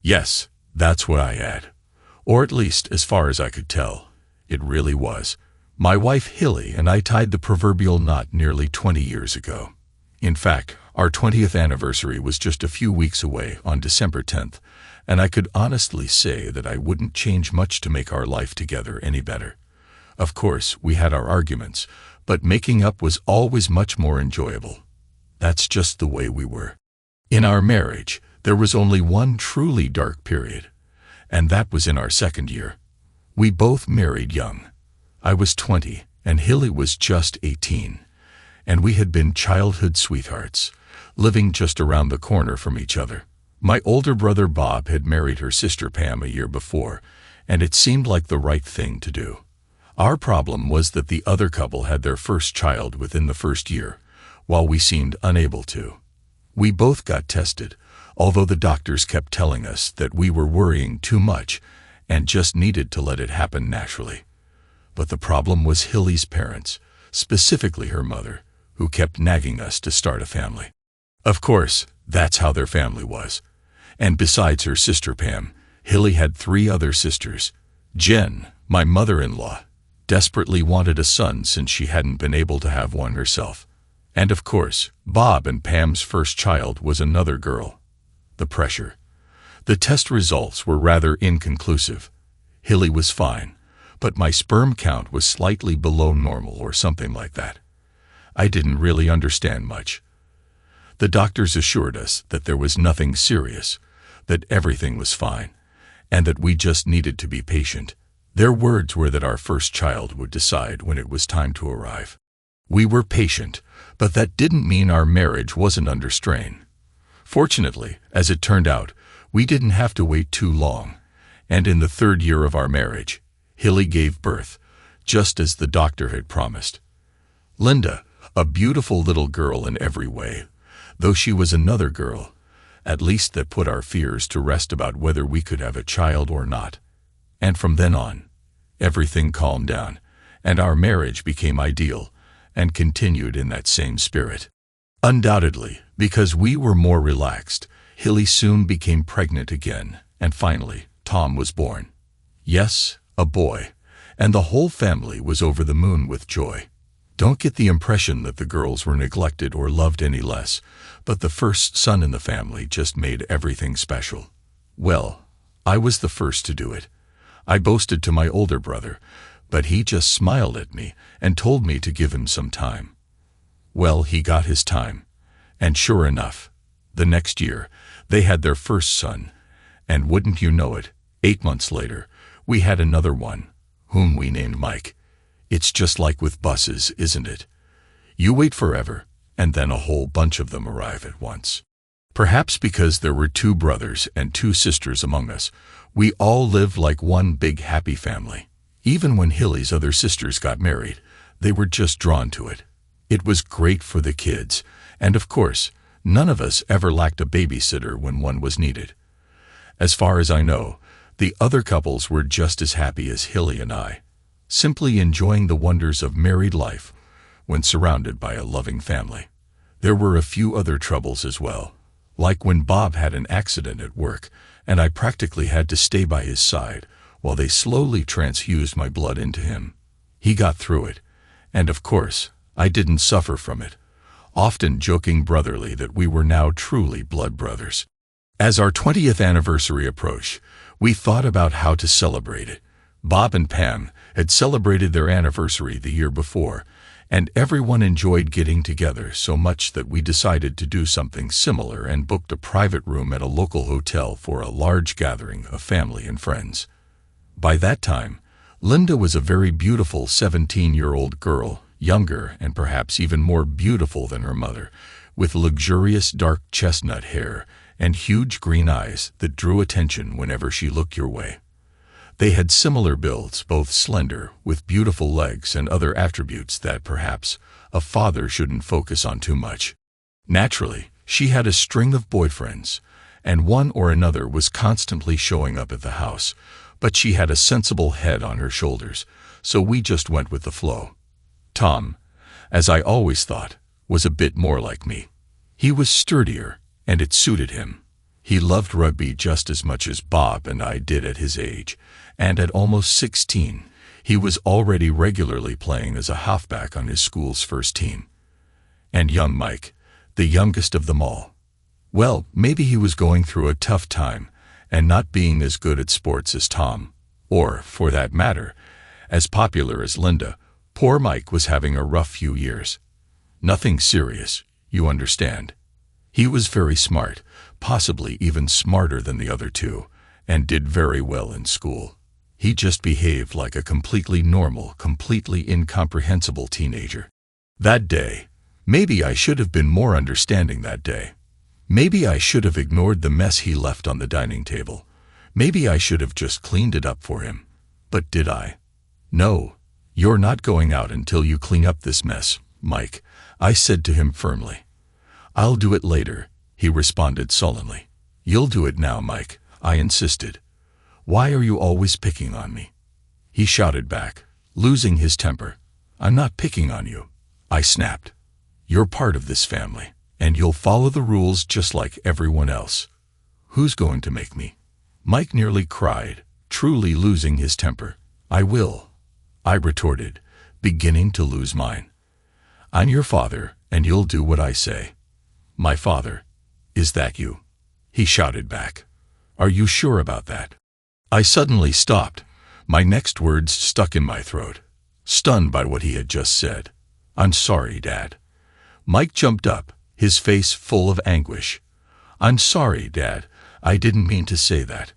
Yes, that's what I had. Or at least, as far as I could tell, it really was. My wife Hilly and I tied the proverbial knot nearly 20 years ago. In fact, our 20th anniversary was just a few weeks away on December 10th, and I could honestly say that I wouldn't change much to make our life together any better. Of course, we had our arguments, but making up was always much more enjoyable. That's just the way we were. In our marriage, there was only one truly dark period, and that was in our second year. We both married young. I was 20, and Hilly was just 18, and we had been childhood sweethearts, living just around the corner from each other. My older brother Bob had married her sister Pam a year before, and it seemed like the right thing to do. Our problem was that the other couple had their first child within the first year, while we seemed unable to. We both got tested, although the doctors kept telling us that we were worrying too much and just needed to let it happen naturally. But the problem was Hilly's parents, specifically her mother, who kept nagging us to start a family. Of course, that's how their family was. And besides her sister Pam, Hilly had 3 other sisters. Jen, my mother-in-law, desperately wanted a son since she hadn't been able to have one herself. And of course, Bob and Pam's first child was another girl. The pressure. The test results were rather inconclusive. Hilly was fine, but my sperm count was slightly below normal or something like that. I didn't really understand much. The doctors assured us that there was nothing serious, that everything was fine, and that we just needed to be patient. Their words were that our first child would decide when it was time to arrive. We were patient, but that didn't mean our marriage wasn't under strain. Fortunately, as it turned out, we didn't have to wait too long, and in the 3rd year of our marriage, Hilly gave birth, just as the doctor had promised. Linda, a beautiful little girl in every way, though she was another girl, at least that put our fears to rest about whether we could have a child or not. And from then on, everything calmed down, and our marriage became ideal and continued in that same spirit. Undoubtedly, because we were more relaxed, Hilly soon became pregnant again, and finally, Tom was born. Yes, a boy, and the whole family was over the moon with joy. Don't get the impression that the girls were neglected or loved any less, but the first son in the family just made everything special. Well, I was the first to do it. I boasted to my older brother, but he just smiled at me and told me to give him some time. Well, he got his time, and sure enough, the next year, they had their first son, and wouldn't you know it, 8 months later, we had another one, whom we named Mike. It's just like with buses, isn't it? You wait forever, and then a whole bunch of them arrive at once. Perhaps because there were 2 brothers and 2 sisters among us, we all lived like one big happy family. Even when Hilly's other sisters got married, they were just drawn to it. It was great for the kids, and of course, none of us ever lacked a babysitter when one was needed. As far as I know, the other couples were just as happy as Hilly and I, simply enjoying the wonders of married life when surrounded by a loving family. There were a few other troubles as well, like when Bob had an accident at work and I practically had to stay by his side while they slowly transfused my blood into him. He got through it, and of course, I didn't suffer from it, often joking brotherly that we were now truly blood brothers. As our 20th anniversary approached, we thought about how to celebrate it. Bob and Pam had celebrated their anniversary the year before, and everyone enjoyed getting together so much that we decided to do something similar and booked a private room at a local hotel for a large gathering of family and friends. By that time, Linda was a very beautiful 17-year-old girl, younger and perhaps even more beautiful than her mother, with luxurious dark chestnut hair and huge green eyes that drew attention whenever she looked your way. They had similar builds, both slender, with beautiful legs and other attributes that perhaps a father shouldn't focus on too much. Naturally, she had a string of boyfriends, and one or another was constantly showing up at the house, but she had a sensible head on her shoulders, so we just went with the flow. Tom, as I always thought, was a bit more like me. He was sturdier, and it suited him. He loved rugby just as much as Bob and I did at his age, and at almost 16, he was already regularly playing as a halfback on his school's first team. And young Mike, the youngest of them all. Well, maybe he was going through a tough time and not being as good at sports as Tom, or, for that matter, as popular as Linda. Poor Mike was having a rough few years. Nothing serious, you understand. He was very smart, possibly even smarter than the other two, and did very well in school. He just behaved like a completely normal, completely incomprehensible teenager. That day, maybe I should have been more understanding that day. Maybe I should have ignored the mess he left on the dining table. Maybe I should have just cleaned it up for him. But did I? No. You're not going out until you clean up this mess, Mike, I said to him firmly. I'll do it later, he responded sullenly. You'll do it now, Mike, I insisted. Why are you always picking on me? He shouted back, losing his temper. I'm not picking on you, I snapped. You're part of this family, and you'll follow the rules just like everyone else. Who's going to make me? Mike nearly cried, truly losing his temper. I will, I retorted, beginning to lose mine. I'm your father, and you'll do what I say. My father? Is that you? He shouted back. Are you sure about that? I suddenly stopped, my next words stuck in my throat, stunned by what he had just said. I'm sorry, Dad. Mike jumped up, his face full of anguish. I'm sorry, Dad. I didn't mean to say that.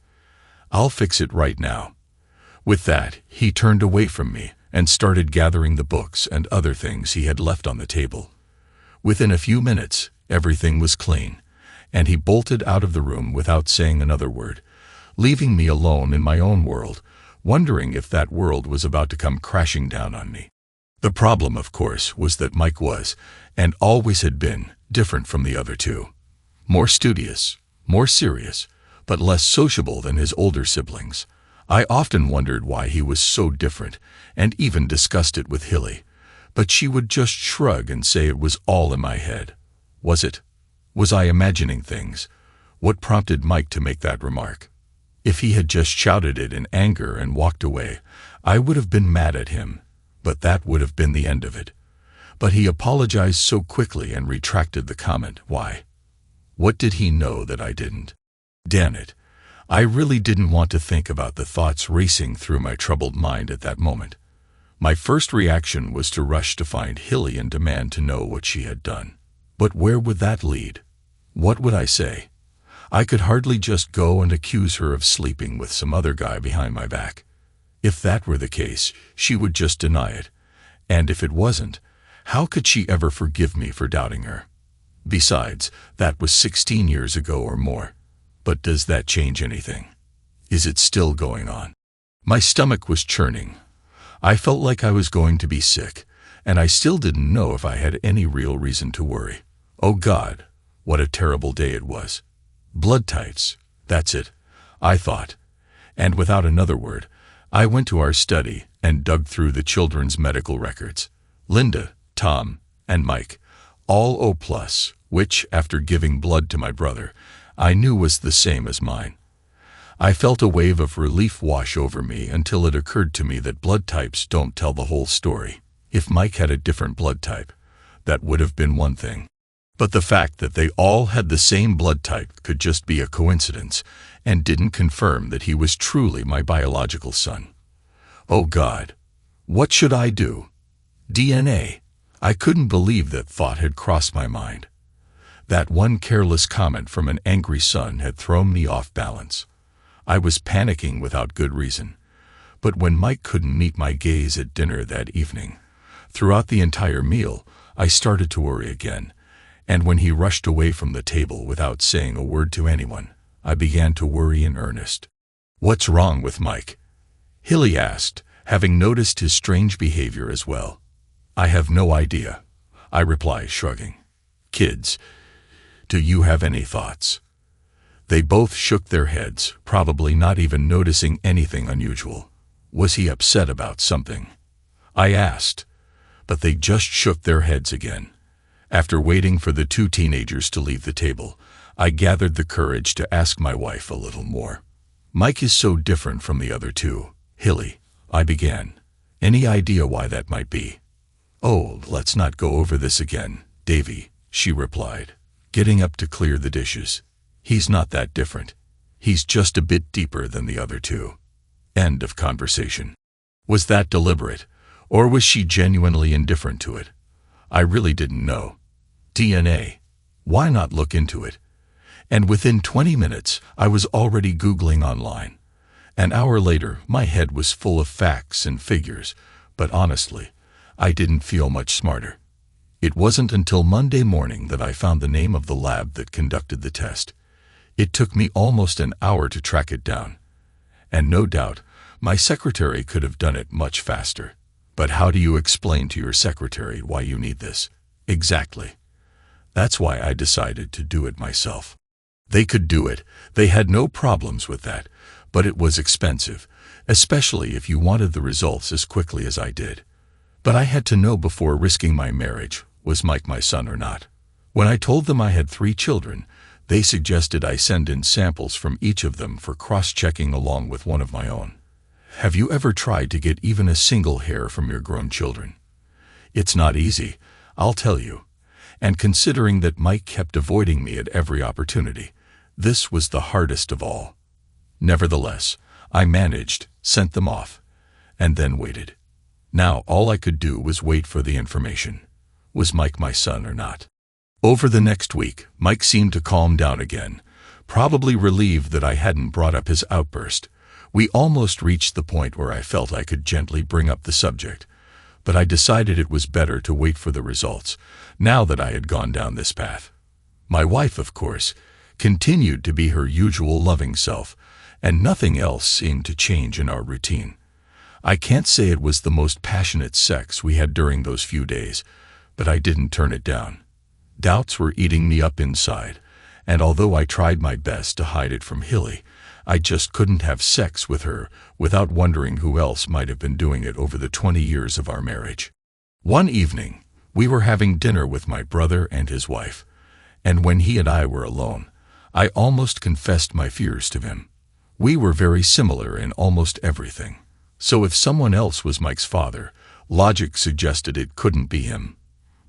I'll fix it right now. With that, he turned away from me and started gathering the books and other things he had left on the table. Within a few minutes, everything was clean, and he bolted out of the room without saying another word, leaving me alone in my own world, wondering if that world was about to come crashing down on me. The problem, of course, was that Mike was, and always had been, different from the other two. More studious, more serious, but less sociable than his older siblings. I often wondered why he was so different, and even discussed it with Hilly, but she would just shrug and say it was all in my head. Was it? Was I imagining things? What prompted Mike to make that remark? If he had just shouted it in anger and walked away, I would have been mad at him, but that would have been the end of it. But he apologized so quickly and retracted the comment. Why? What did he know that I didn't? Damn it. I really didn't want to think about the thoughts racing through my troubled mind at that moment. My first reaction was to rush to find Hilly and demand to know what she had done. But where would that lead? What would I say? I could hardly just go and accuse her of sleeping with some other guy behind my back. If that were the case, she would just deny it. And if it wasn't, how could she ever forgive me for doubting her? Besides, that was 16 years ago or more. But does that change anything? Is it still going on? My stomach was churning. I felt like I was going to be sick, and I still didn't know if I had any real reason to worry. Oh God, what a terrible day it was. Blood types, that's it, I thought. And without another word, I went to our study and dug through the children's medical records. Linda, Tom, and Mike, all O+, which, after giving blood to my brother, I knew was the same as mine. I felt a wave of relief wash over me until it occurred to me that blood types don't tell the whole story. If Mike had a different blood type, that would have been one thing. But the fact that they all had the same blood type could just be a coincidence and didn't confirm that he was truly my biological son. Oh God, what should I do? DNA. I couldn't believe that thought had crossed my mind. That one careless comment from an angry son had thrown me off balance. I was panicking without good reason. But when Mike couldn't meet my gaze at dinner that evening, throughout the entire meal, I started to worry again. And when he rushed away from the table without saying a word to anyone, I began to worry in earnest. What's wrong with Mike? Hilly asked, having noticed his strange behavior as well. I have no idea, I replied, shrugging. Kids, do you have any thoughts? They both shook their heads, probably not even noticing anything unusual. Was he upset about something? I asked, but they just shook their heads again. After waiting for the two teenagers to leave the table, I gathered the courage to ask my wife a little more. Mike is so different from the other two. Hilly, I began. Any idea why that might be? Oh, let's not go over this again, Davy, she replied, getting up to clear the dishes. He's not that different. He's just a bit deeper than the other two. End of conversation. Was that deliberate, or was she genuinely indifferent to it? I really didn't know. DNA. Why not look into it? And within 20 minutes, I was already Googling online. An hour later, my head was full of facts and figures, but honestly, I didn't feel much smarter. It wasn't until Monday morning that I found the name of the lab that conducted the test. It took me almost an hour to track it down. And no doubt, my secretary could have done it much faster. But how do you explain to your secretary why you need this? Exactly. That's why I decided to do it myself. They could do it. They had no problems with that. But it was expensive, especially if you wanted the results as quickly as I did. But I had to know before risking my marriage, was Mike my son or not? When I told them I had 3 children, they suggested I send in samples from each of them for cross-checking along with one of my own. Have you ever tried to get even a single hair from your grown children? It's not easy, I'll tell you. And considering that Mike kept avoiding me at every opportunity, this was the hardest of all. Nevertheless, I managed, sent them off, and then waited. Now all I could do was wait for the information. Was Mike my son or not? Over the next week, Mike seemed to calm down again, probably relieved that I hadn't brought up his outburst. We almost reached the point where I felt I could gently bring up the subject, but I decided it was better to wait for the results, now that I had gone down this path. My wife, of course, continued to be her usual loving self, and nothing else seemed to change in our routine. I can't say it was the most passionate sex we had during those few days, but I didn't turn it down. Doubts were eating me up inside, and although I tried my best to hide it from Hilly, I just couldn't have sex with her without wondering who else might have been doing it over the 20 years of our marriage. One evening, we were having dinner with my brother and his wife, and when he and I were alone, I almost confessed my fears to him. We were very similar in almost everything, so if someone else was Mike's father, logic suggested it couldn't be him.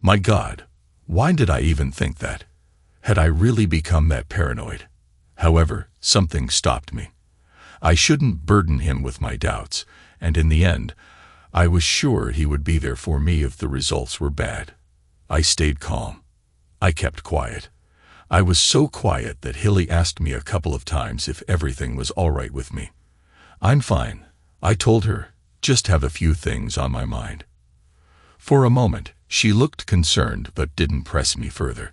My God, why did I even think that? Had I really become that paranoid? However, something stopped me. I shouldn't burden him with my doubts, and in the end, I was sure he would be there for me if the results were bad. I stayed calm. I kept quiet. I was so quiet that Hilly asked me a couple of times if everything was all right with me. I'm fine, I told her, just have a few things on my mind. For a moment, she looked concerned but didn't press me further.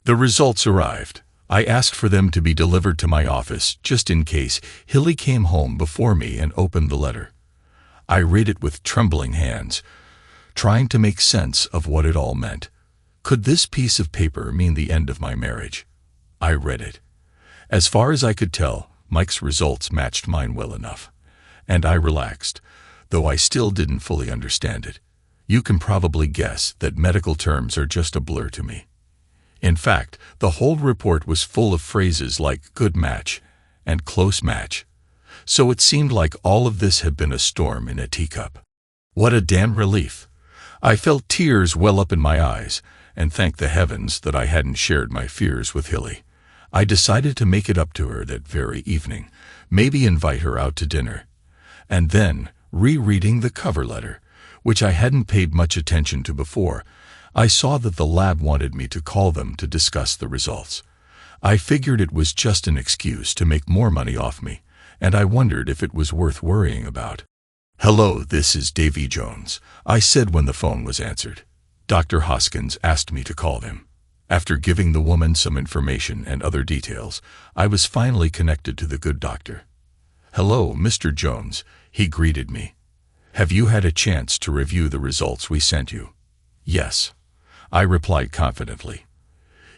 The results arrived. I asked for them to be delivered to my office just in case Hilly came home before me and opened the letter. I read it with trembling hands, trying to make sense of what it all meant. Could this piece of paper mean the end of my marriage? I read it. As far as I could tell, Mike's results matched mine well enough, and I relaxed, though I still didn't fully understand it. You can probably guess that medical terms are just a blur to me. In fact, the whole report was full of phrases like good match and close match, so it seemed like all of this had been a storm in a teacup. What a damn relief! I felt tears well up in my eyes, and thanked the heavens that I hadn't shared my fears with Hilly. I decided to make it up to her that very evening, maybe invite her out to dinner. And then, rereading the cover letter, which I hadn't paid much attention to before, I saw that the lab wanted me to call them to discuss the results. I figured it was just an excuse to make more money off me, and I wondered if it was worth worrying about. "Hello, this is Davy Jones," I said when the phone was answered. Dr. Hoskins asked me to call them. After giving the woman some information and other details, I was finally connected to the good doctor. "Hello, Mr. Jones," he greeted me. "Have you had a chance to review the results we sent you?" "Yes," I replied confidently.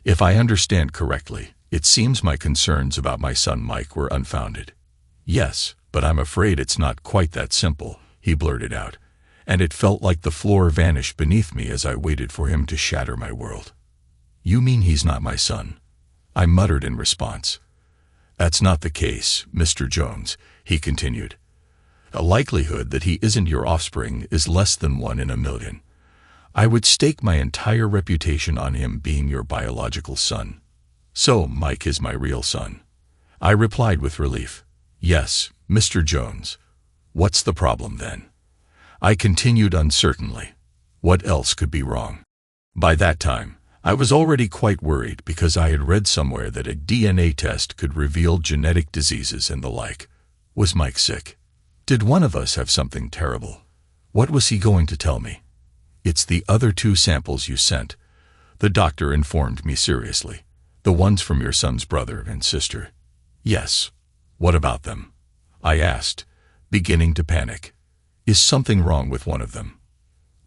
"If I understand correctly, it seems my concerns about my son Mike were unfounded." "Yes, but I'm afraid it's not quite that simple," he blurted out, and it felt like the floor vanished beneath me as I waited for him to shatter my world. "You mean he's not my son?" I muttered in response. That's not the case, Mr. Jones, he continued. The likelihood that he isn't your offspring is less than 1 in a million. I would stake my entire reputation on him being your biological son. So Mike is my real son. I replied with relief. Yes, Mr. Jones. What's the problem then? I continued uncertainly. What else could be wrong? By that time, I was already quite worried because I had read somewhere that a DNA test could reveal genetic diseases and the like. Was Mike sick? Did one of us have something terrible? What was he going to tell me? It's the other 2 samples you sent, the doctor informed me seriously. The ones from your son's brother and sister. Yes. What about them? I asked, beginning to panic. Is something wrong with one of them?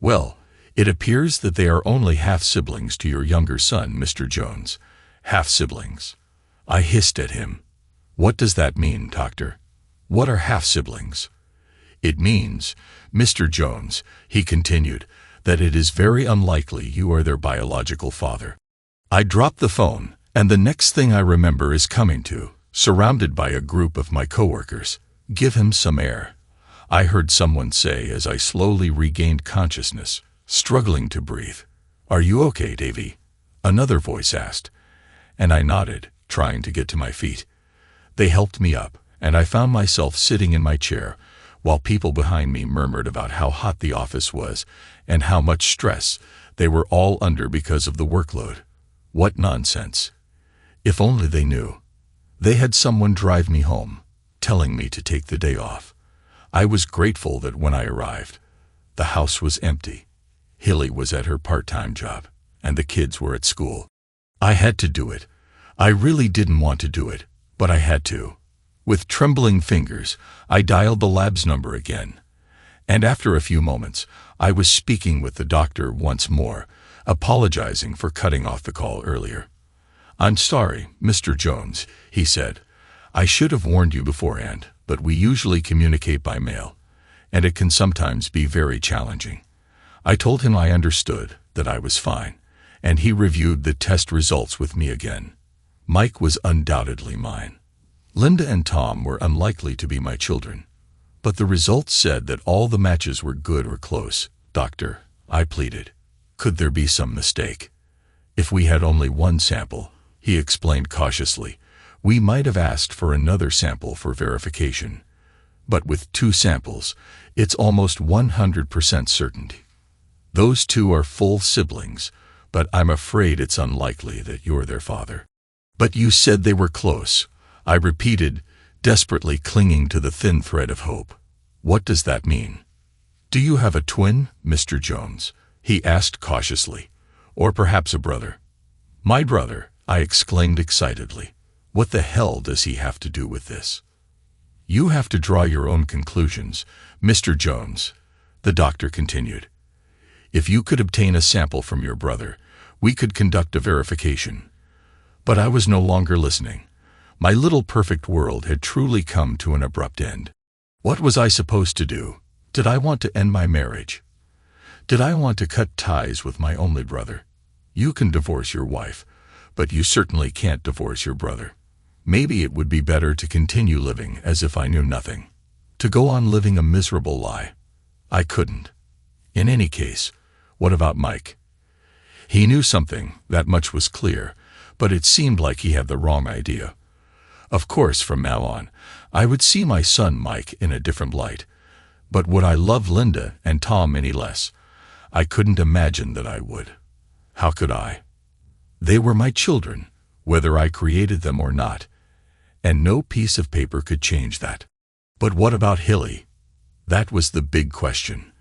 Well, it appears that they are only half-siblings to your younger son, Mr. Jones. Half-siblings. I hissed at him. What does that mean, doctor? What are half-siblings? It means, Mr. Jones, he continued, that it is very unlikely you are their biological father. I dropped the phone, and the next thing I remember is coming to, surrounded by a group of my coworkers. Give him some air. I heard someone say as I slowly regained consciousness, struggling to breathe. Are you okay, Davy? Another voice asked, and I nodded, trying to get to my feet. They helped me up, and I found myself sitting in my chair, while people behind me murmured about how hot the office was and how much stress they were all under because of the workload. What nonsense. If only they knew. They had someone drive me home, telling me to take the day off. I was grateful that when I arrived, the house was empty. Hilly was at her part-time job, and the kids were at school. I had to do it. I really didn't want to do it, but I had to. With trembling fingers, I dialed the lab's number again. And after a few moments, I was speaking with the doctor once more, apologizing for cutting off the call earlier. I'm sorry, Mr. Jones, he said. I should have warned you beforehand, but we usually communicate by mail, and it can sometimes be very challenging. I told him I understood, that I was fine, and he reviewed the test results with me again. Mike was undoubtedly mine. Linda and Tom were unlikely to be my children, but the results said that all the matches were good or close. Doctor, I pleaded. Could there be some mistake? If we had only 1 sample, he explained cautiously, we might have asked for another sample for verification. But with 2 samples, it's almost 100% certainty. Those 2 are full siblings, but I'm afraid it's unlikely that you're their father. But you said they were close, I repeated, desperately clinging to the thin thread of hope. What does that mean? Do you have a twin, Mr. Jones? He asked cautiously. Or perhaps a brother? My brother, I exclaimed excitedly. What the hell does he have to do with this? You have to draw your own conclusions, Mr. Jones, the doctor continued. If you could obtain a sample from your brother, we could conduct a verification. But I was no longer listening. My little perfect world had truly come to an abrupt end. What was I supposed to do? Did I want to end my marriage? Did I want to cut ties with my only brother? You can divorce your wife, but you certainly can't divorce your brother. Maybe it would be better to continue living as if I knew nothing. To go on living a miserable lie. I couldn't. In any case, what about Mike? He knew something, that much was clear, but it seemed like he had the wrong idea. Of course, from now on, I would see my son Mike in a different light. But would I love Linda and Tom any less? I couldn't imagine that I would. How could I? They were my children, whether I created them or not, and no piece of paper could change that. But what about Hilly? That was the big question.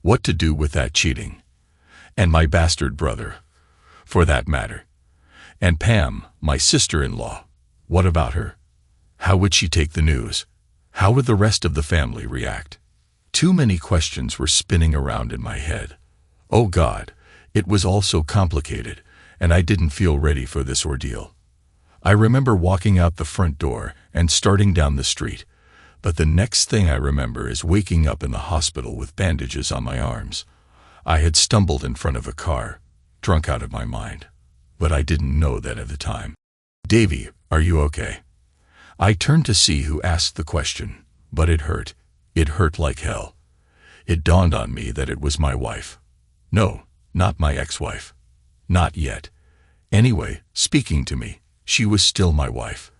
What to do with that cheating? And my bastard brother, for that matter. And Pam, my sister-in-law. What about her? How would she take the news? How would the rest of the family react? Too many questions were spinning around in my head. Oh God, it was all so complicated, and I didn't feel ready for this ordeal. I remember walking out the front door and starting down the street, but the next thing I remember is waking up in the hospital with bandages on my arms. I had stumbled in front of a car, drunk out of my mind, but I didn't know that at the time. "Davy, are you okay?" I turned to see who asked the question, but it hurt. It hurt like hell. It dawned on me that it was my wife. No, not my ex-wife. Not yet. Anyway, speaking to me, she was still my wife.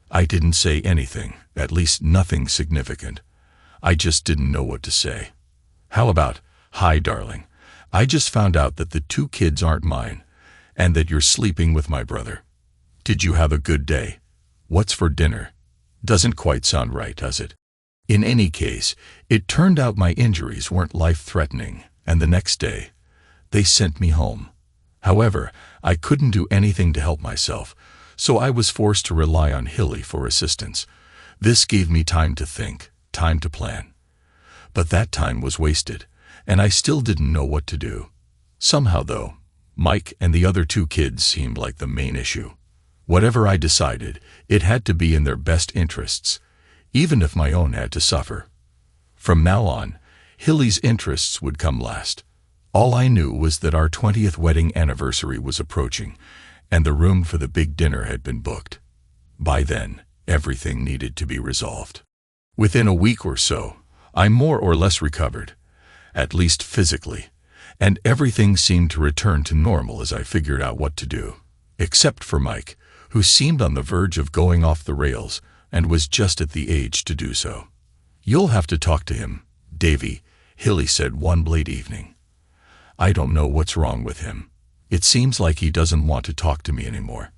I didn't say anything, at least nothing significant. I just didn't know what to say. How about, "Hi, darling. I just found out that the 2 kids aren't mine, and that you're sleeping with my brother. Did you have a good day? What's for dinner?" Doesn't quite sound right, does it? In any case, it turned out my injuries weren't life-threatening, and the next day, they sent me home. However, I couldn't do anything to help myself, so I was forced to rely on Hilly for assistance. This gave me time to think, time to plan. But that time was wasted, and I still didn't know what to do. Somehow, though, Mike and the other 2 kids seemed like the main issue. Whatever I decided, it had to be in their best interests, even if my own had to suffer. From now on, Hilly's interests would come last. All I knew was that our 20th wedding anniversary was approaching, and the room for the big dinner had been booked. By then, everything needed to be resolved. Within a week or so, I more or less recovered, at least physically, and everything seemed to return to normal as I figured out what to do, except for Mike, who seemed on the verge of going off the rails and was just at the age to do so. "You'll have to talk to him, Davy," Hilly said one late evening. "I don't know what's wrong with him. It seems like he doesn't want to talk to me anymore."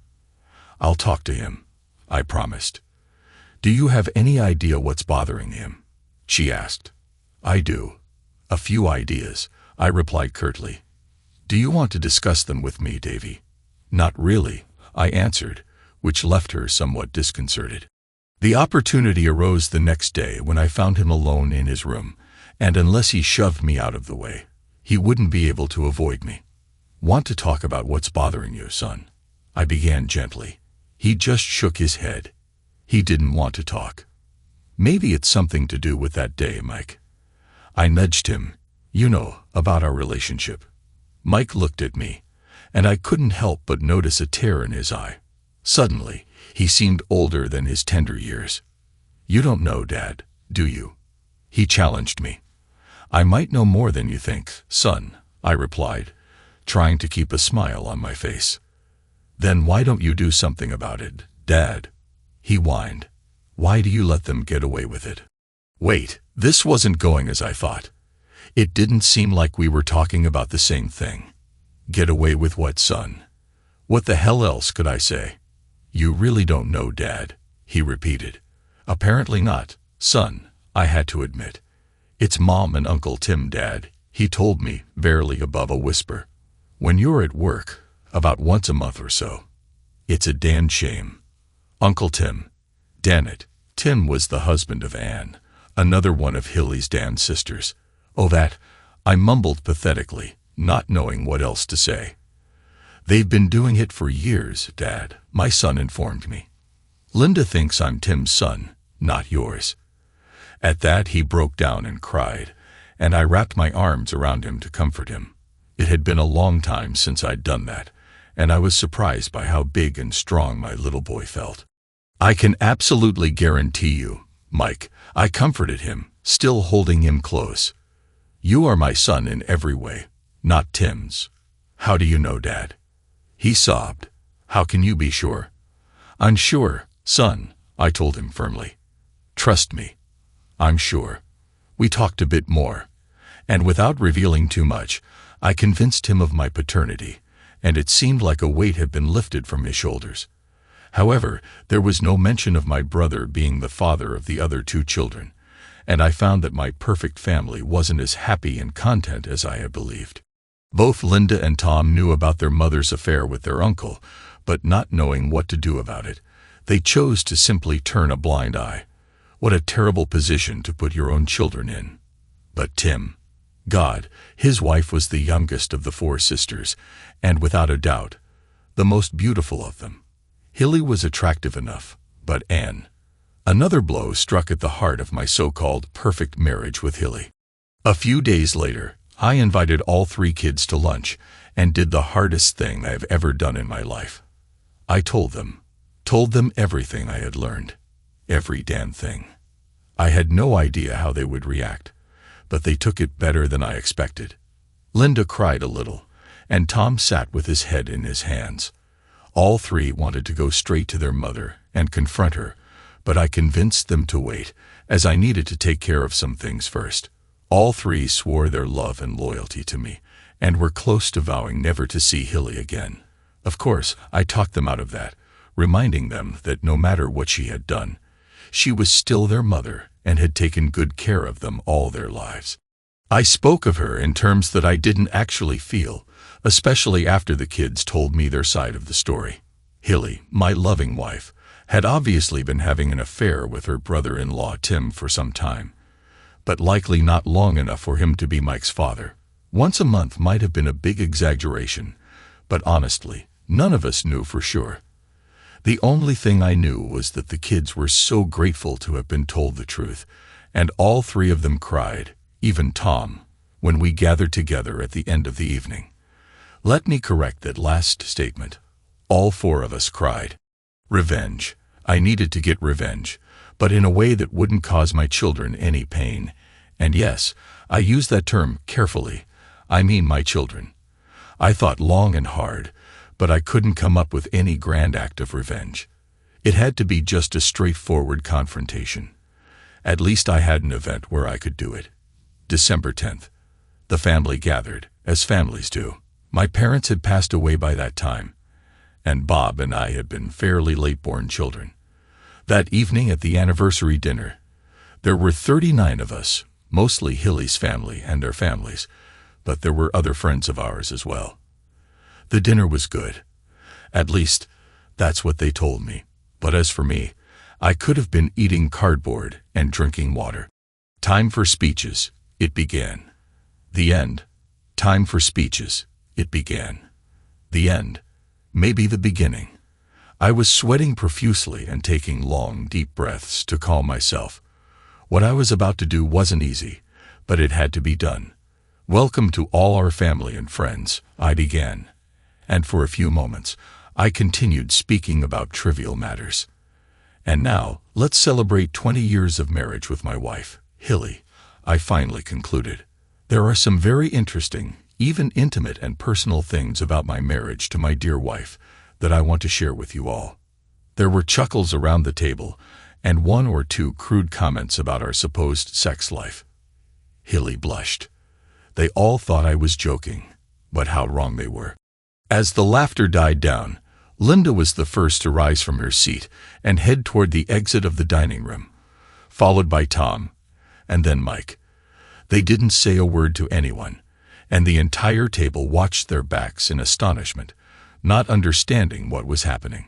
"I'll talk to him," I promised. "Do you have any idea what's bothering him?" she asked. "I do. A few ideas," I replied curtly. "Do you want to discuss them with me, Davy?" "Not really," I answered, which left her somewhat disconcerted. The opportunity arose the next day when I found him alone in his room, and unless he shoved me out of the way, he wouldn't be able to avoid me. "Want to talk about what's bothering you, son?" I began gently. He just shook his head. He didn't want to talk. "Maybe it's something to do with that day, Mike." I nudged him. "You know, about our relationship." Mike looked at me, and I couldn't help but notice a tear in his eye. Suddenly, he seemed older than his tender years. "You don't know, Dad, do you?" he challenged me. "I might know more than you think, son," I replied, trying to keep a smile on my face. "Then why don't you do something about it, Dad?" he whined. "Why do you let them get away with it?" Wait, this wasn't going as I thought. It didn't seem like we were talking about the same thing. Get away with what, son? What the hell else could I say? "You really don't know, Dad," he repeated. "Apparently not, son," I had to admit. "It's Mom and Uncle Tim, Dad," he told me, barely above a whisper. "When you're at work, about once a month or so. It's a damn shame. Uncle Tim. Damn it, Tim was the husband of Anne, another one of Hilly's damned sisters. Oh, that," I mumbled pathetically, not knowing what else to say. "They've been doing it for years, Dad," my son informed me. "Linda thinks I'm Tim's son, not yours." At that he broke down and cried, and I wrapped my arms around him to comfort him. It had been a long time since I'd done that, and I was surprised by how big and strong my little boy felt. "I can absolutely guarantee you, Mike," I comforted him, still holding him close. "You are my son in every way, not Tim's." "How do you know, Dad?" He sobbed. "How can you be sure?" "I'm sure, son," I told him firmly. "Trust me. I'm sure." We talked a bit more, and without revealing too much, I convinced him of my paternity, and it seemed like a weight had been lifted from his shoulders. However, there was no mention of my brother being the father of the other 2 children, and I found that my perfect family wasn't as happy and content as I had believed. Both Linda and Tom knew about their mother's affair with their uncle, but not knowing what to do about it, they chose to simply turn a blind eye. What a terrible position to put your own children in. But Tim, God, his wife was the youngest of the 4 sisters, and without a doubt, the most beautiful of them. Hilly was attractive enough, but Anne. Another blow struck at the heart of my so-called perfect marriage with Hilly. A few days later, I invited all 3 kids to lunch and did the hardest thing I've ever done in my life. I told them, Told them everything I had learned. Every damn thing. I had no idea how they would react, but they took it better than I expected. Linda cried a little, and Tom sat with his head in his hands. All three wanted to go straight to their mother and confront her, but I convinced them to wait, as I needed to take care of some things first. All three swore their love and loyalty to me, and were close to vowing never to see Hilly again. Of course, I talked them out of that, reminding them that no matter what she had done, she was still their mother and had taken good care of them all their lives. I spoke of her in terms that I didn't actually feel, especially after the kids told me their side of the story. Hilly, my loving wife, had obviously been having an affair with her brother-in-law Tim for some time, but likely not long enough for him to be Mike's father. Once a month might have been a big exaggeration, but honestly, none of us knew for sure. The only thing I knew was that the kids were so grateful to have been told the truth, and all three of them cried, even Tom, when we gathered together at the end of the evening. Let me correct that last statement. All four of us cried. Revenge. I needed to get revenge, but in a way that wouldn't cause my children any pain. And yes, I use that term carefully. I mean my children. I thought long and hard, but I couldn't come up with any grand act of revenge. It had to be just a straightforward confrontation. At least I had an event where I could do it. December 10th. The family gathered, as families do. My parents had passed away by that time, and Bob and I had been fairly late-born children. That evening at the anniversary dinner, there were 39 of us, mostly Hilly's family and their families, but there were other friends of ours as well. The dinner was good. At least, that's what they told me. But as for me, I could have been eating cardboard and drinking water. Time for speeches, it began. The end. Time for speeches, it began. The end. Maybe the beginning. I was sweating profusely and taking long, deep breaths to calm myself. What I was about to do wasn't easy, but it had to be done. Welcome to all our family and friends, I began. And for a few moments, I continued speaking about trivial matters. And now, let's celebrate 20 years of marriage with my wife, Hilly, I finally concluded. There are some very interesting, even intimate and personal things about my marriage to my dear wife that I want to share with you all. There were chuckles around the table, and one or two crude comments about our supposed sex life. Hilly blushed. They all thought I was joking, but how wrong they were. As the laughter died down, Linda was the first to rise from her seat and head toward the exit of the dining room, followed by Tom, and then Mike. They didn't say a word to anyone, and the entire table watched their backs in astonishment, not understanding what was happening.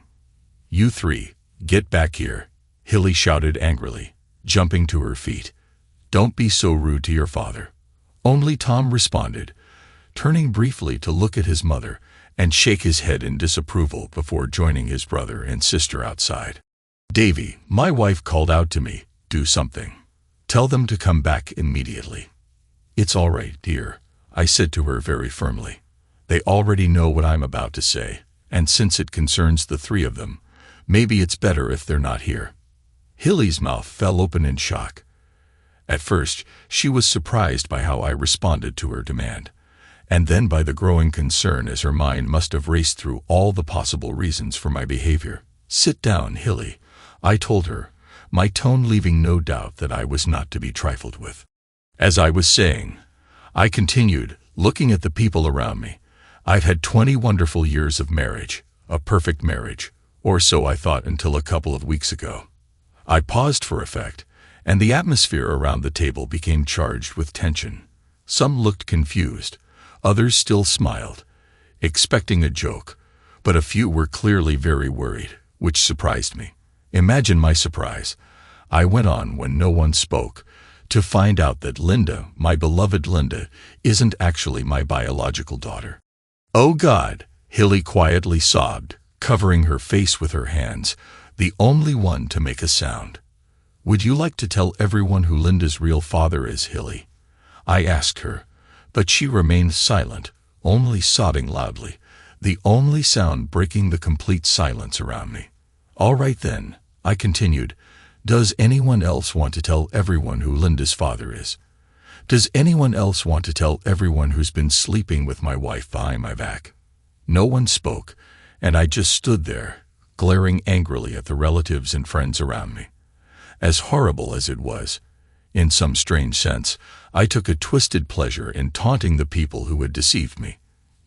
"You three, get back here," Hilly shouted angrily, jumping to her feet. "Don't be so rude to your father." Only Tom responded, turning briefly to look at his mother and shake his head in disapproval before joining his brother and sister outside. "Davy," my wife called out to me, "do something. Tell them to come back immediately." "It's all right, dear," I said to her very firmly. "They already know what I'm about to say, and since it concerns the three of them, maybe it's better if they're not here." Hilly's mouth fell open in shock. At first, she was surprised by how I responded to her demand, and then by the growing concern as her mind must have raced through all the possible reasons for my behavior. "Sit down, Hilly," I told her, my tone leaving no doubt that I was not to be trifled with. As I was saying, I continued, looking at the people around me. I've had 20 wonderful years of marriage, a perfect marriage, or so I thought until a couple of weeks ago. I paused for effect, and the atmosphere around the table became charged with tension. Some looked confused, others still smiled, expecting a joke, but a few were clearly very worried, which surprised me. Imagine my surprise. I went on when no one spoke, to find out that Linda, my beloved Linda, isn't actually my biological daughter. "Oh God," Hilly quietly sobbed, covering her face with her hands, the only one to make a sound. "Would you like to tell everyone who Linda's real father is, Hilly?" I asked her, but she remained silent, only sobbing loudly, the only sound breaking the complete silence around me. All right then, I continued. Does anyone else want to tell everyone who Linda's father is? Does anyone else want to tell everyone who's been sleeping with my wife behind my back? No one spoke, and I just stood there, glaring angrily at the relatives and friends around me. As horrible as it was, in some strange sense, I took a twisted pleasure in taunting the people who had deceived me.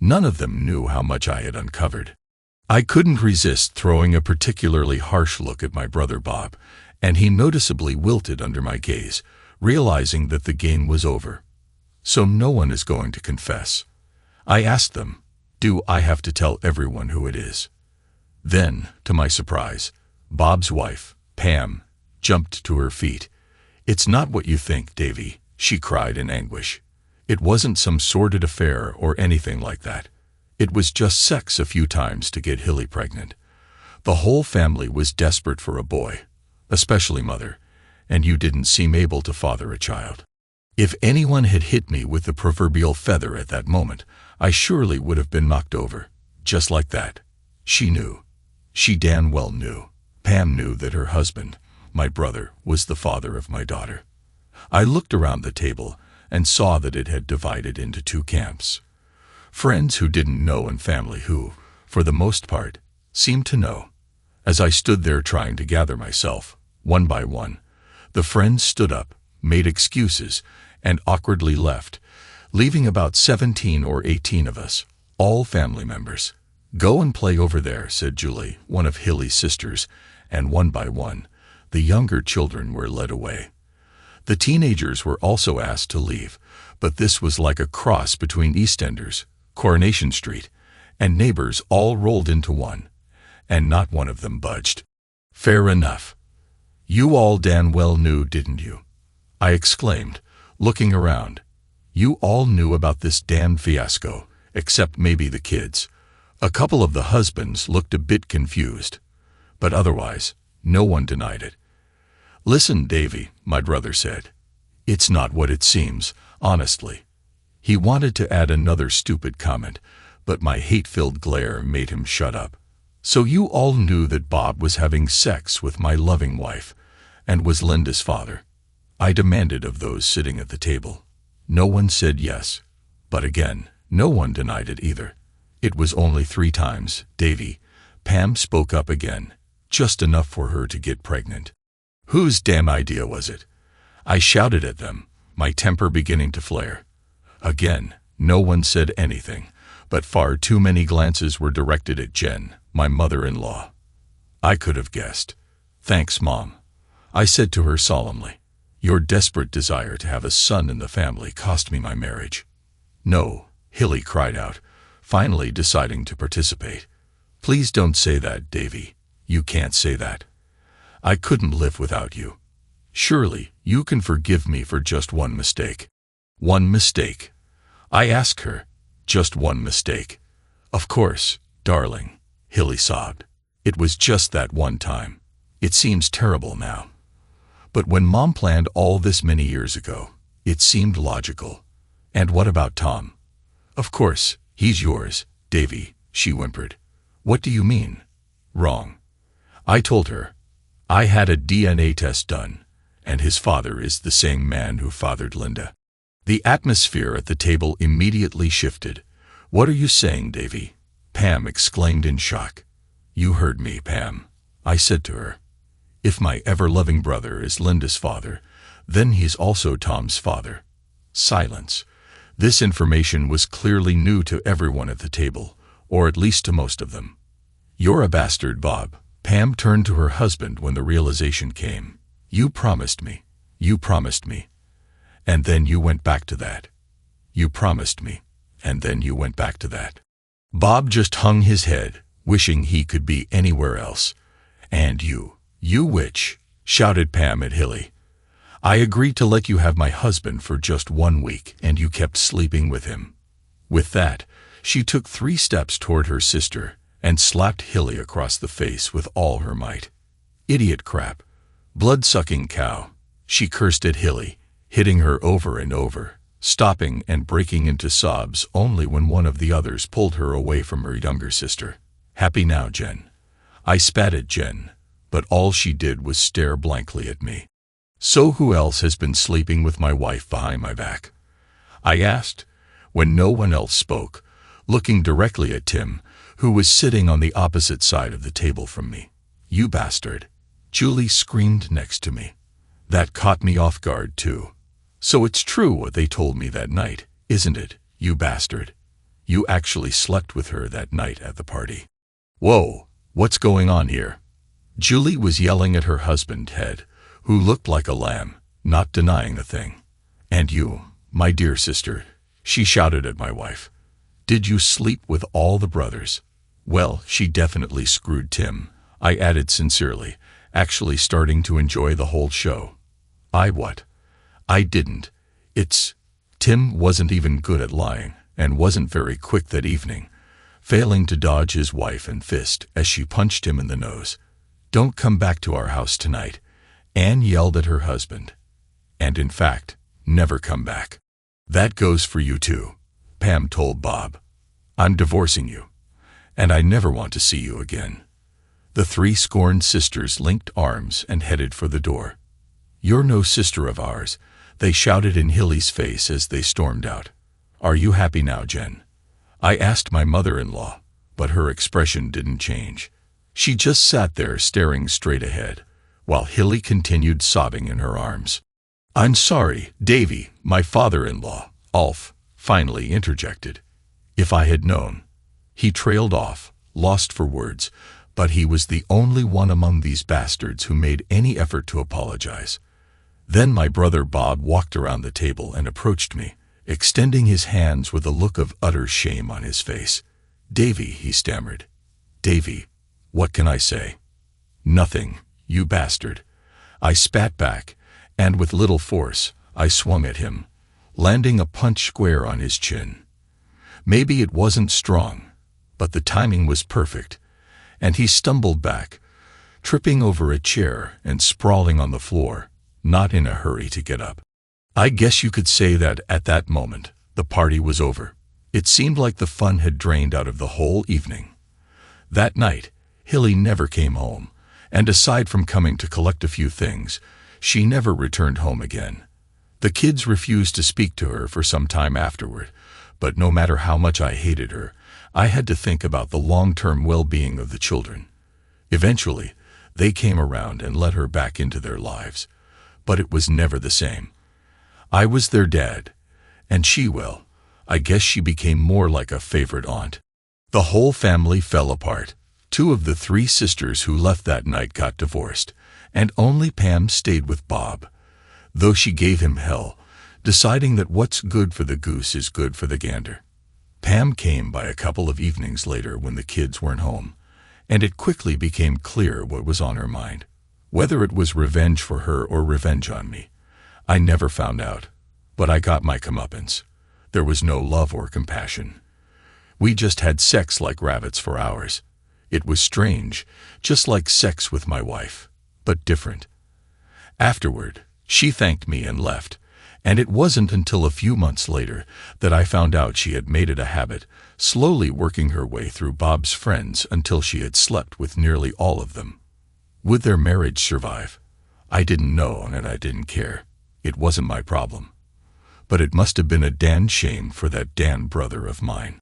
None of them knew how much I had uncovered. I couldn't resist throwing a particularly harsh look at my brother Bob, and he noticeably wilted under my gaze, realizing that the game was over. So no one is going to confess. I asked them, do I have to tell everyone who it is? Then, to my surprise, Bob's wife, Pam, jumped to her feet. It's not what you think, Davy, she cried in anguish. It wasn't some sordid affair or anything like that. It was just sex a few times to get Hilly pregnant. The whole family was desperate for a boy, especially Mother, and you didn't seem able to father a child. If anyone had hit me with the proverbial feather at that moment, I surely would have been knocked over, just like that. She knew. She damn well knew. Pam knew that her husband, my brother, was the father of my daughter. I looked around the table and saw that it had divided into two camps. Friends who didn't know and family who, for the most part, seemed to know. As I stood there trying to gather myself, one by one, the friends stood up, made excuses, and awkwardly left, leaving about 17 or 18 of us, all family members. Go and play over there, said Julie, one of Hilly's sisters, and one by one, the younger children were led away. The teenagers were also asked to leave, but this was like a cross between EastEnders, Coronation Street, and Neighbors all rolled into one, and not one of them budged. Fair enough. You all damn well knew, didn't you? I exclaimed, looking around. You all knew about this damned fiasco, except maybe the kids. A couple of the husbands looked a bit confused, but otherwise, no one denied it. Listen, Davy, my brother said. It's not what it seems, honestly. He wanted to add another stupid comment, but my hate-filled glare made him shut up. So you all knew that Bob was having sex with my loving wife, and was Linda's father? I demanded of those sitting at the table. No one said yes, but again, no one denied it either. It was only 3 times, Davy. Pam spoke up again, just enough for her to get pregnant. Whose damn idea was it? I shouted at them, my temper beginning to flare. Again, no one said anything, but far too many glances were directed at Jen, my mother-in-law. I could have guessed. Thanks, Mom, I said to her solemnly. Your desperate desire to have a son in the family cost me my marriage. No, Hilly cried out, finally deciding to participate. Please don't say that, Davy. You can't say that. I couldn't live without you. Surely you can forgive me for just one mistake. One mistake. I asked her. Just one mistake. Of course, darling, Hilly sobbed. It was just that one time. It seems terrible now. But when Mom planned all this many years ago, it seemed logical. And what about Tom? Of course, he's yours, Davy, she whimpered. What do you mean? Wrong. I told her. I had a DNA test done, and his father is the same man who fathered Linda. The atmosphere at the table immediately shifted. What are you saying, Davy? Pam exclaimed in shock. You heard me, Pam, I said to her. If my ever-loving brother is Linda's father, then he's also Tom's father. Silence. This information was clearly new to everyone at the table, or at least to most of them. You're a bastard, Bob. Pam turned to her husband when the realization came. You promised me. You promised me. And then you went back to that. You promised me. And then you went back to that. Bob just hung his head, wishing he could be anywhere else. And you witch, shouted Pam at Hilly. I agreed to let you have my husband for just 1 week, and you kept sleeping with him. With that, she took 3 steps toward her sister and slapped Hilly across the face with all her might. Idiot crap. Blood-sucking cow. She cursed at Hilly, hitting her over and over, stopping and breaking into sobs only when one of the others pulled her away from her younger sister. Happy now, Jen? I spat at Jen, but all she did was stare blankly at me. "So who else has been sleeping with my wife behind my back?" I asked, when no one else spoke, looking directly at Tim, who was sitting on the opposite side of the table from me. "You bastard!" Julie screamed next to me. That caught me off guard too. "So it's true what they told me that night, isn't it, you bastard? You actually slept with her that night at the party." "Whoa, what's going on here?" Julie was yelling at her husband, Ted, who looked like a lamb, not denying a thing. "And you, my dear sister," she shouted at my wife. "Did you sleep with all the brothers?" "Well, she definitely screwed Tim," I added sincerely, actually starting to enjoy the whole show. What? I didn't. Tim wasn't even good at lying, and wasn't very quick that evening, failing to dodge his wife and fist as she punched him in the nose. "Don't come back to our house tonight," Anne yelled at her husband. And in fact, never come back. "That goes for you too," Pam told Bob. "I'm divorcing you, and I never want to see you again." The three scorned sisters linked arms and headed for the door. "You're no sister of ours," they shouted in Hilly's face as they stormed out. "Are you happy now, Jen?" I asked my mother-in-law, but her expression didn't change. She just sat there staring straight ahead, while Hilly continued sobbing in her arms. "I'm sorry, Davy," my father-in-law, Ulf, finally interjected. "If I had known." He trailed off, lost for words, but he was the only one among these bastards who made any effort to apologize. Then my brother Bob walked around the table and approached me, extending his hands with a look of utter shame on his face. "Davy," he stammered. "Davy, what can I say?" "Nothing, you bastard." I spat back, and with little force, I swung at him, landing a punch square on his chin. Maybe it wasn't strong, but the timing was perfect, and he stumbled back, tripping over a chair and sprawling on the floor, not in a hurry to get up. I guess you could say that at that moment, the party was over. It seemed like the fun had drained out of the whole evening. That night, Hilly never came home, and aside from coming to collect a few things, she never returned home again. The kids refused to speak to her for some time afterward, but no matter how much I hated her, I had to think about the long-term well-being of the children. Eventually, they came around and let her back into their lives, but it was never the same. I was their dad, and I guess she became more like a favorite aunt. The whole family fell apart. 2 of the 3 sisters who left that night got divorced, and only Pam stayed with Bob, though she gave him hell, deciding that what's good for the goose is good for the gander. Pam came by a couple of evenings later when the kids weren't home, and it quickly became clear what was on her mind. Whether it was revenge for her or revenge on me, I never found out, but I got my comeuppance. There was no love or compassion. We just had sex like rabbits for hours. It was strange, just like sex with my wife, but different. Afterward, she thanked me and left, and it wasn't until a few months later that I found out she had made it a habit, slowly working her way through Bob's friends until she had slept with nearly all of them. Would their marriage survive? I didn't know, and I didn't care. It wasn't my problem. But it must have been a damn shame for that damn brother of mine.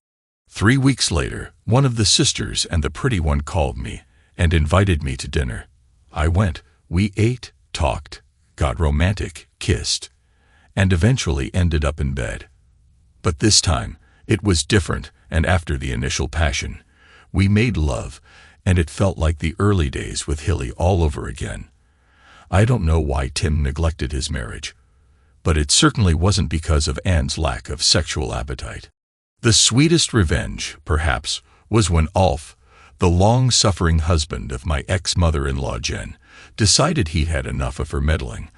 3 weeks later, one of the sisters and the pretty one called me and invited me to dinner. I went. We ate, talked, got romantic, kissed, and eventually ended up in bed. But this time, it was different, and after the initial passion, we made love, and it felt like the early days with Hilly all over again. I don't know why Tim neglected his marriage, but it certainly wasn't because of Anne's lack of sexual appetite. The sweetest revenge, perhaps, was when Ulf, the long-suffering husband of my ex-mother-in-law Jen, decided he'd had enough of her meddling,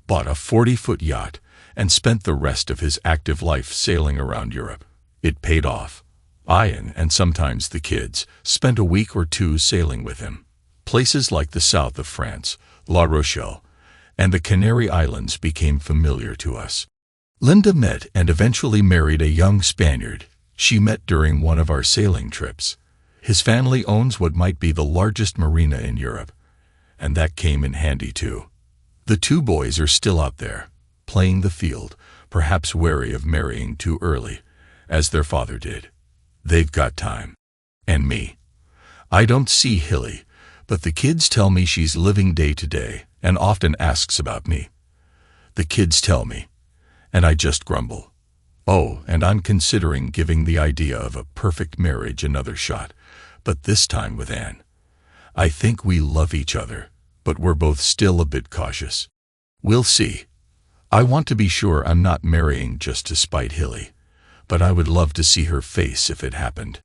bought a 40-foot yacht, and spent the rest of his active life sailing around Europe. It paid off. Ian, and sometimes the kids, spent a week or 2 sailing with him. Places like the south of France, La Rochelle, and the Canary Islands became familiar to us. Linda met and eventually married a young Spaniard she met during one of our sailing trips. His family owns what might be the largest marina in Europe, and that came in handy too. The two boys are still out there, playing the field, perhaps wary of marrying too early, as their father did. They've got time. And me. I don't see Hilly, but the kids tell me she's living day to day and often asks about me. The kids tell me, and I just grumble. Oh, and I'm considering giving the idea of a perfect marriage another shot, but this time with Anne. I think we love each other, but we're both still a bit cautious. We'll see. I want to be sure I'm not marrying just to spite Hilly, but I would love to see her face if it happened.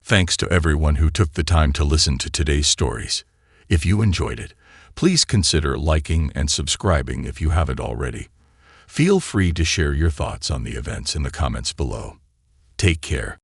Thanks to everyone who took the time to listen to today's stories. If you enjoyed it, please consider liking and subscribing if you haven't already. Feel free to share your thoughts on the events in the comments below. Take care.